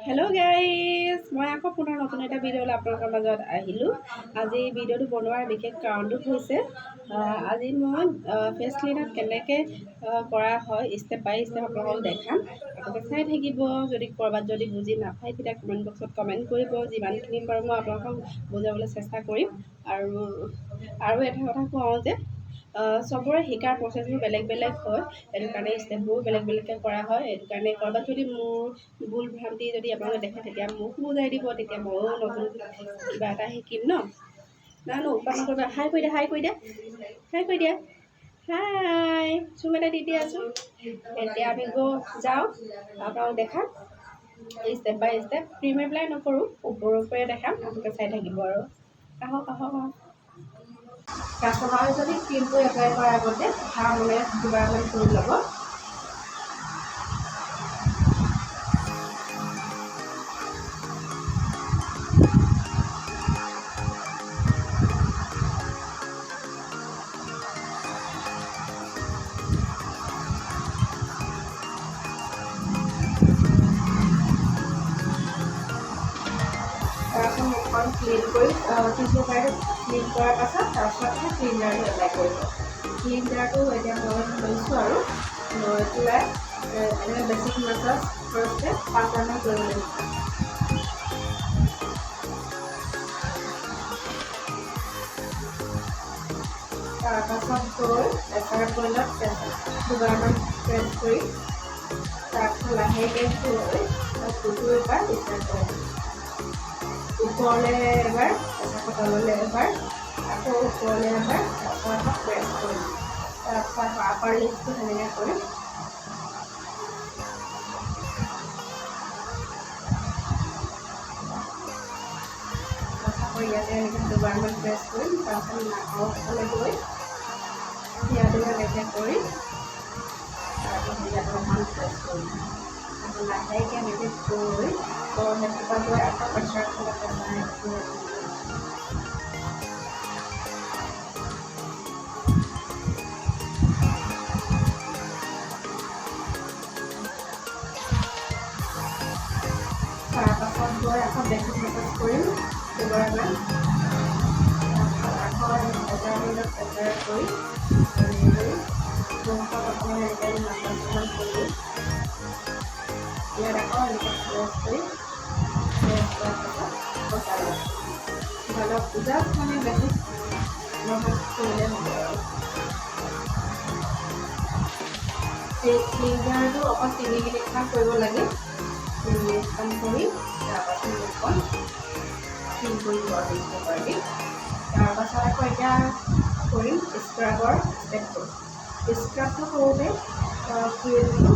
Hello guys मैं আকৌ পুনৰ নতুন এটা ভিডিঅ'লৈ আপোনালোকৰ মাজত আহিলোঁ। আজি ভিডিঅ'টো বনোৱাৰ বিশেষ কাৰণটো হৈছে আজি মই ফেচ ক্লিনাৰ কেনেকৈ কৰা হয় ষ্টেপ বাই ষ্টেপ আপোনালোকক দেখাম। আপোনালোকে চাই থাকিব। যদি ক'ৰবাত যদি বুজি নাপায় তেতিয়া কমেণ্ট বক্সত কমেণ্ট কৰিব। যিমানখিনি পাৰোঁ মই আপোনালোকক বুজাবলৈ চেষ্টা কৰিম। আৰু এটা কথা কওঁ যে চবৰে শিকাৰ প্ৰচেছবোৰ বেলেগ বেলেগ হয়, সেইটো কাৰণে ষ্টেপবোৰ বেলেগ বেলেগকৈ কৰা হয়। সেইটো কাৰণে ক'ৰবাত যদি মোৰ ভুল ভ্ৰান্তি যদি আপোনালোকে দেখে তেতিয়া মোক বুজাই দিব, তেতিয়া ময়ো নতুন কিবা এটা শিকিম ন। নানো উৎপাদন কৰিব। হাই কৰি দিয়া, হাই কৰি দিয়া, হাই কৰি দিয়া, হাই চুম এটা দি দিয়া আছোঁ। এতিয়া আমি যাওঁ আপোনালোকক দেখাম ষ্টেপ বাই ষ্টেপ। ক্ৰীম এপ্লাই নকৰোঁ, ওপৰৰ পৰাই দেখাম, আপোনালোকে চাই থাকিব। আৰু আহক আহক আহক। কাষ্টমাৰে যদি ক্ৰীমটো এপ্লাই কৰাৰ আগতে মানে দুবাৰমান কৰি ল'ব। তাৰপিছত মুখখন ক্লিন কৰি টিচু পেপাৰটো ক্লিন কৰাৰ পাছত তাৰপিছতহে ক্লিনজাৰটো এপ্লাই কৰিব। ক্লিনজাৰটো এতিয়া মই লৈছোঁ আৰু লৈ পেলাই এনেকৈ বেছিক মাছাজ ফাৰ্ষ্টে 5 বাৰমান কৰিব লাগিব। তাৰপাছত গৈ প্ৰেছাৰ পইণ্টত দুবাৰমান প্ৰেছ কৰি তাৰপিছত লাহেকৈ থৈ ফুলটো এবাৰ ষ্টাৰ্ট কৰিব। ওপৰলৈ এবাৰ, তাৰপিছত তললৈ এবাৰ, আকৌ ওপৰলৈ এবাৰ, তাৰপিছত আকৌ প্ৰেছ কৰিম। তাৰপিছত আকৌ আপাৰ লিপটো সেনেকৈ কৰিম। তাৰপিছত আকৌ ইয়াতে এনেকৈ দুবাৰমান প্ৰেছ কৰিম। তাৰপিছত নাকৰ ফালে গৈ ইয়াতো এনেকৈ কৰি তাৰপিছত ইয়াতো অকণমান প্ৰেছ কৰিম। আকৌ লাহেকৈ এনেকৈ গৈ হেডটোৰ গৈ আকৌ প্ৰেছাৰ ফালে তাৰপাছত গৈ আকৌ বেছিক মাছাজ কৰিম দুবাৰমান। তাৰপিছত আকৌ প্ৰেছাৰ কৰি প্ৰথমে এনেকৈ মাছাজ কৰি ইয়াত আকৌ এনেকৈ প্ৰেছ কৰি প্ৰেছ কৰাৰ পাছত বচাই লওঁ। ধৰক জাষ্ট মানে বেছিক মাছাজ কৰিলে হ'ব আৰু। ক্লিনজাৰটো অকল 3 মিনিটমান কৰিব লাগে। 3 মিনিটমান কৰি তাৰপাছত মুখখন ক্লিন কৰি দিব পাৰি। তাৰপাছত আকৌ এতিয়া কৰিম স্ক্ৰাবৰ ষ্টেপটো। স্ক্ৰাবটো কৰোঁতে ক্ৰীমটো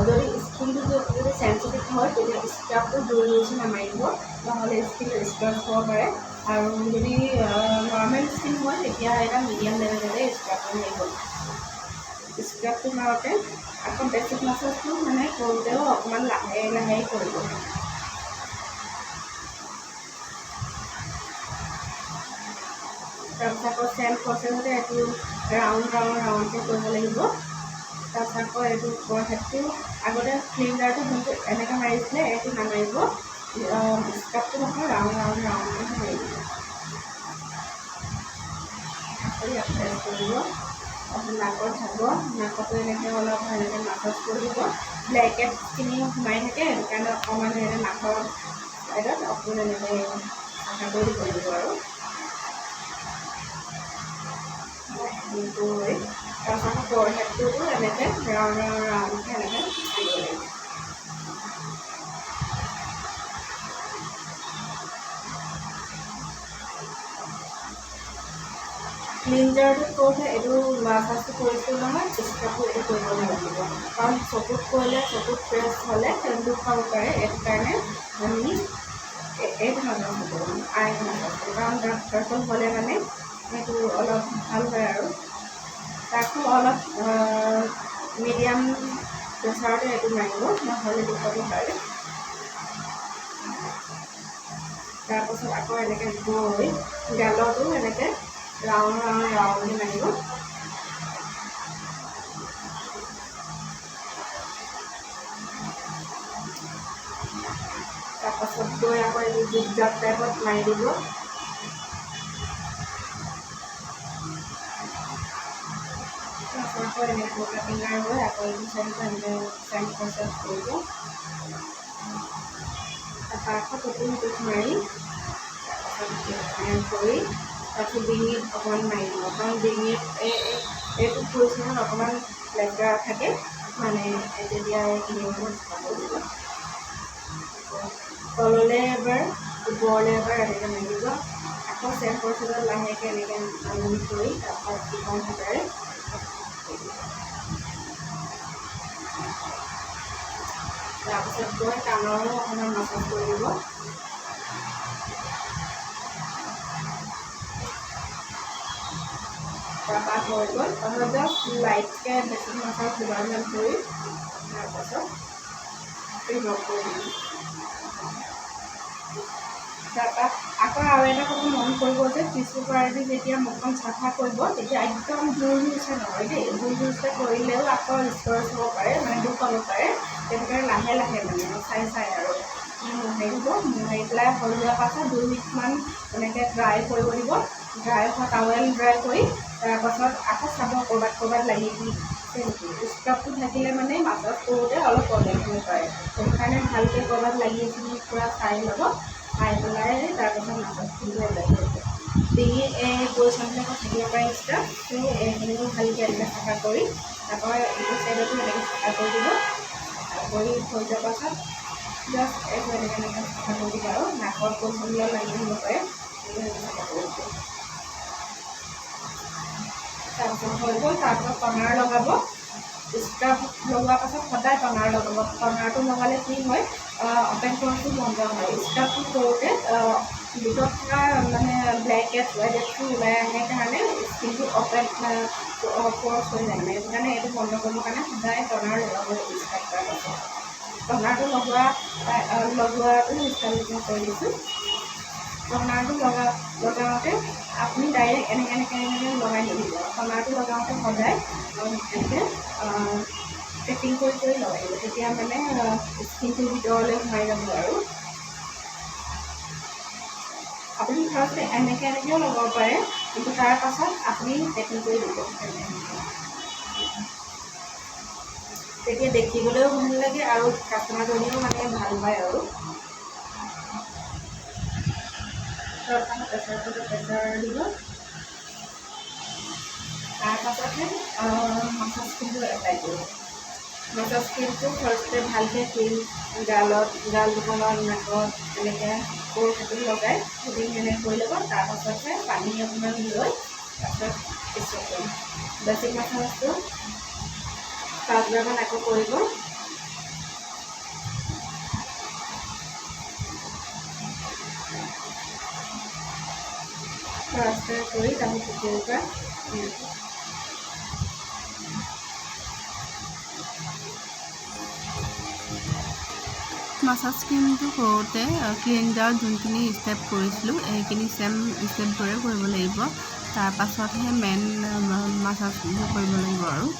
যদি স্কিনটো যদি চেঞ্চিটিভ হয় তেতিয়া স্ক্ৰাবটো জোৰ জোৰছে নামাৰিব, নহ'লে স্কিন স্ক্ৰাব হ'ব পাৰে। আৰু যদি নৰ্মেল স্কিন হয় তেতিয়া এটা মিডিয়াম লেভেলতে স্ক্ৰাবটো মাৰিব। স্ক্ৰাবটো মাৰোঁতে আকৌ বেছিক মাছাজটো মানে কৰোঁতেও অকণমান লাহে লাহে কৰিব। তাৰপিছত আকৌ চেম প্ৰচেছতে এইটো ৰাউণ্ডকৈ কৰিব লাগিব। তাৰপিছত আকৌ এইটো ওপৰ হেডটো আগতে ক্লিনজাৰটো যোনটো এনেকৈ মাৰিছিলে এইটো নামাৰিব, স্ক্ৰাবটো নহয় ৰাউণ্ডকৈ মাৰিব। ইয়াত প্ৰেছ কৰিব। তাৰপিছত নাকত চাব, নাকতো এনেকৈ অলপ এনেকৈ মাছাজ কৰিব। ব্লেকেটখিনি সোমাই থাকে, সেইটো কাৰণে অকণমান এনেকৈ নাকৰ ছাইডত অকণমান এনেকৈ চাফা কৰি দিব লাগিব। আৰু তাৰপিছত আকৌ ফৰহেডটোতো এনেকৈ ৰাউণ্ডকৈ এনেকৈ দিব লাগিব। ক্লিনজাৰটো কৰোঁতে এইটো মাছাজটো কৰিছোঁ নহয়, স্ক্ৰাবটো এইটো কৰিব নালাগিব, কাৰণ চকুত কৰিলে চকুত প্ৰেছ হ'লে সেইটো খাব পাৰে। এইটো কাৰণে আমি এইটো মাছাজ নকৰোঁ, আই মাছাজ কৰোঁ, কাৰণ ডাৰ্ক চাৰ্কল হ'লে মানে সেইটো অলপ ভাল হয়। আৰু তাকো অলপ মিডিয়াম প্ৰেছাৰতে এইটো মাৰিব, নহ'লে দুখাব পাৰে। তাৰপাছত আকৌ এনেকৈ গৈ গালতো এনেকৈ ৰাউণ্ডকৈ মাৰিব। তাৰপাছত গৈ আকৌ এইটো জিগজাগ টাইপত মাৰি দিব। আকৌ এনেকৈ বগা ফিংগাৰ হৈ আকৌ এইটো চাইডটো এনেকৈ চেম প্ৰচেছ কৰিব। তাৰপৰা আকৌ টুকুৰিটোত মাৰি তাৰপাছত কৰি তাৰপিছত ডিঙিত অকণমান মাৰি দিব। কাৰণ ডিঙিত এইটো পজিশ্যনত অকণমান লেতেৰা থাকে, মানে তেতিয়া এইখিনি অকণমান চাফা কৰি দিব। তললৈ এবাৰ ওপৰলৈ এবাৰ এনেকৈ মাৰি দিব। আকৌ চেম প্ৰচেছত লাহেকৈ এনেকৈ আঙুলি কৰি তাৰপৰা ইখন হাতেৰে তাৰপিছত গৈ কাণৰো অকণমান মাছাজ কৰি দিব। তাৰপৰা হৈ গ'ল। তাৰপিছত জাষ্ট লাইটকৈ বেছি মাছাজ দুবাৰমান কৰি তাৰপাছত ৰিমভ কৰি দিম। তাৰপৰা আকৌ আৰু এটা কথা মন কৰিব যে টিচু পেপাৰেদি যেতিয়া মুখখন চাফা কৰিব তেতিয়া একদম জোৰ জোৰছে নহয় দেই। জোৰ জোৰছে কৰিলেও আকৌ ষ্টৰেজ হ'ব পাৰে, মানে দুখ পাব পাৰে। তেনেকৈ লাহে লাহে মানে চাই আৰু মোহাৰি দিব। মোহাৰি পেলাই হৈ যোৱাৰ পাছত 2 মিনিটমান এনেকৈ ড্ৰাই কৰিব দিব। ড্ৰাই হোৱা টাৱেল ড্ৰাই কৰি তাৰপাছত আকৌ চাব ক'ৰবাত লাগি স্কাৰ্ফটো থাকিলে মানে মাছাজ কৰোঁতে অলপ প্ৰব্লেম হ'ব পাৰে। সেইটো কাৰণে ভালকৈ ক'ৰবাত লাগি আছে পূৰা চাই ল'ব। চাই পেলাই তাৰপাছত মাছাজ কৰিব ওলাই কৰিব। ডিঙি এই পজিশ্যনবিলাকত থাকিব পাৰে স্কাৰ্ফ, ত' এইখিনিও ভালকৈ এনেকৈ চাফা কৰি তাৰপৰা এইটো চাইডতো এনেকৈ চাফা কৰি দিব। কৰি হৈ যোৱাৰ পাছত জাষ্ট এইটো এনেকৈ চাফা কৰি দিব আৰু নাকৰ পজিশ্যনবিলাক লাগি আহিব পাৰে, সেইটো চাফা কৰি দিব। তাৰপিছত হৈ গ'ল। তাৰপিছত টনাৰ লগাব। স্কাৰ্ফ লগোৱাৰ পাছত সদায় টনাৰ লগাব। টনাৰটো লগালে কি হয়, অপেন কৰাটো বন্ধ হয়। স্কাৰ্ফটো কৰোঁতে ভিতৰত থকা মানে ব্লেক হেডছ হোৱাইট হেডছটো ওলাই আহে কাৰণে স্কিনটো অপেন প'ৰ্চ হৈ যায়। মানে সেইটো কাৰণে এইটো বন্ধ কৰিবৰ কাৰণে সদায় টনাৰ লগাব লাগিব। স্কাৰ্ফ কৰাৰ পাছত টনাৰটো লগোৱাটো ষ্টাইল কৰি দিছোঁ। টনাৰটো লগাওঁতে আপুনি ডাইৰেক্ট এনেকৈ লগাই নিদিব। টনাৰটো লগাওঁতে সদায় এনেকৈ টেপিং কৰি লগাই দিব। তেতিয়া মানে স্কিনটোৰ ভিতৰলৈ সোমাই যাব আৰু আপুনি ফাৰ্ষ্ট এনেকৈও লগাব পাৰে, কিন্তু তাৰ পাছত আপুনি টেপিং কৰি দিব। তেতিয়া দেখিবলৈও ভাল লাগে আৰু কাষ্টমাৰজনীও মানে ভাল পায় আৰু প্ৰেছাৰ দিব। তাৰপাছতহে মাছাজ ক্ৰীমটো এপ্লাই কৰিব। মাছাজ ক্ৰীমটো ফাৰ্ষ্টে ভালকৈ ক্ৰীম গাল দুখনত নাকত এনেকৈ কাটি লগাই এনেকৈ কৰি ল'ব। তাৰপাছতহে পানী অকণমান লৈ তাৰপিছত পিছত কৰিম। বেছিক মাছাজটো 5 বাৰমান আকৌ কৰিব। ৰাস্তাৰে কৰি তাৰপিছত পুখুৰীৰ পৰা মাছাজ ক্ৰীমটো কৰোঁতে ক্লিনজাৰত যোনখিনি ষ্টেপ কৰিছিলোঁ সেইখিনি চেম ষ্টেপবোৰে কৰিব লাগিব। তাৰপাছতহে মেইন মাছাজবোৰ কৰিব লাগিব আৰু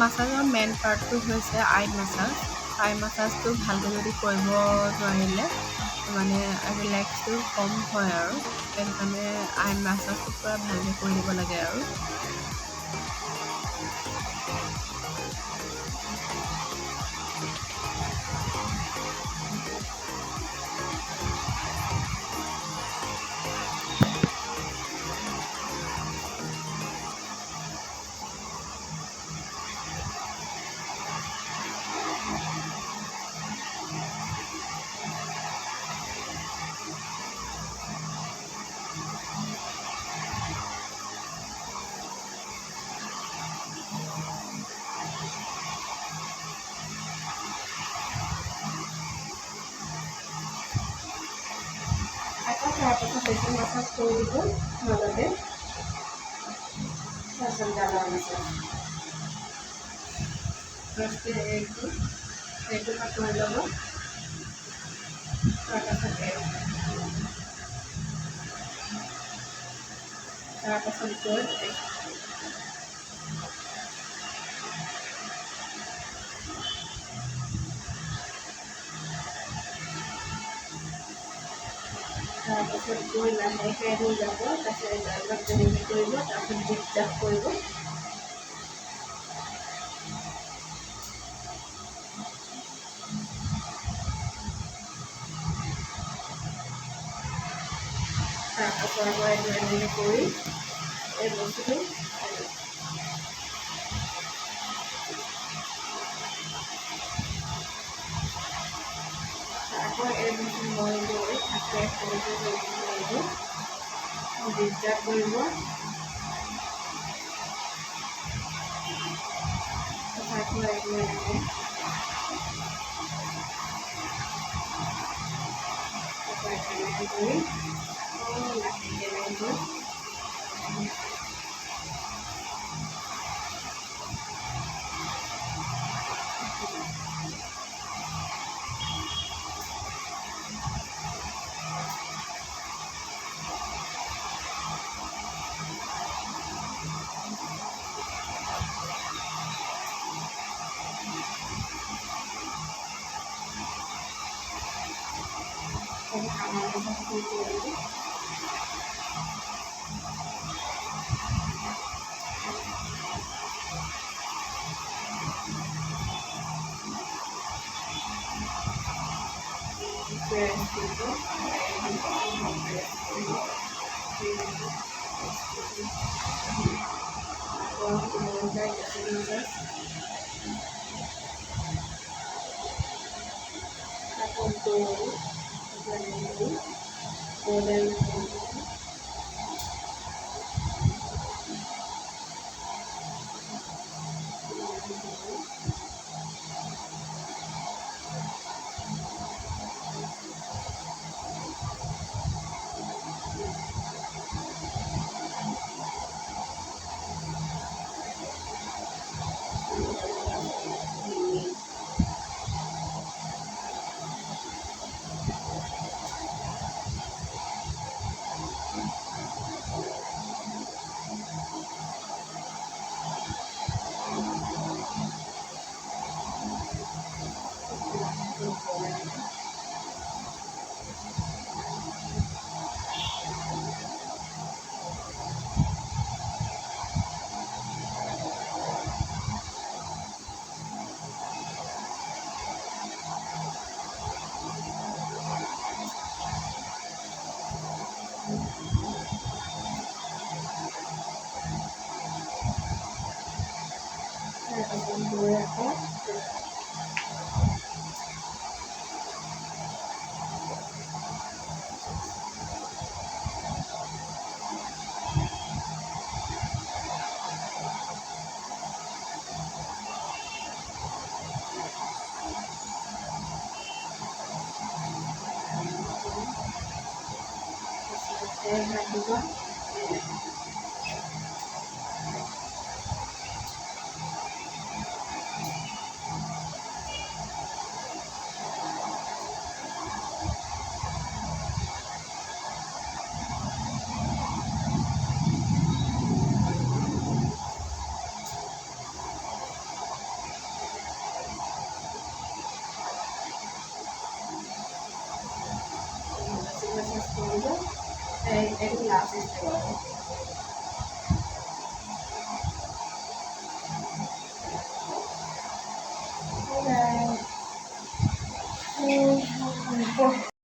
মাছাজৰ মেইন পাৰ্টটো হৈছে আই মাছাজ। আই মাছাজটো ভালকৈ যদি কৰিব নোৱাৰিলে মানে ৰিলেক্সটো কম হয় আৰু সেইটো কাৰণে আই মাছাজটো পূৰা ভালকৈ কৰি দিব লাগে আৰু আকৌ তাৰপাছত বেছি মাছাজ কৰি দিব মাজতে তাৰপিছত গালাৰ মাছাজ ফাৰ্ষ্টে এইটো কৰি ল'ব তাৰপাছত গৈ লাহেকৈ হৈ যাব তাৰপিছত অলপ তেনেকৈ কৰিব তাৰপিছত জিপ জাপ কৰিব তাৰপাছত আকৌ এনেকৈ কৰি এই বস্তুটো আকৌ এই বস্তু মই গৈ আকৌ জিপ কৰিব আকৌ এনেকৈ কৰি লাহেকৈ video. Any last video. Okay.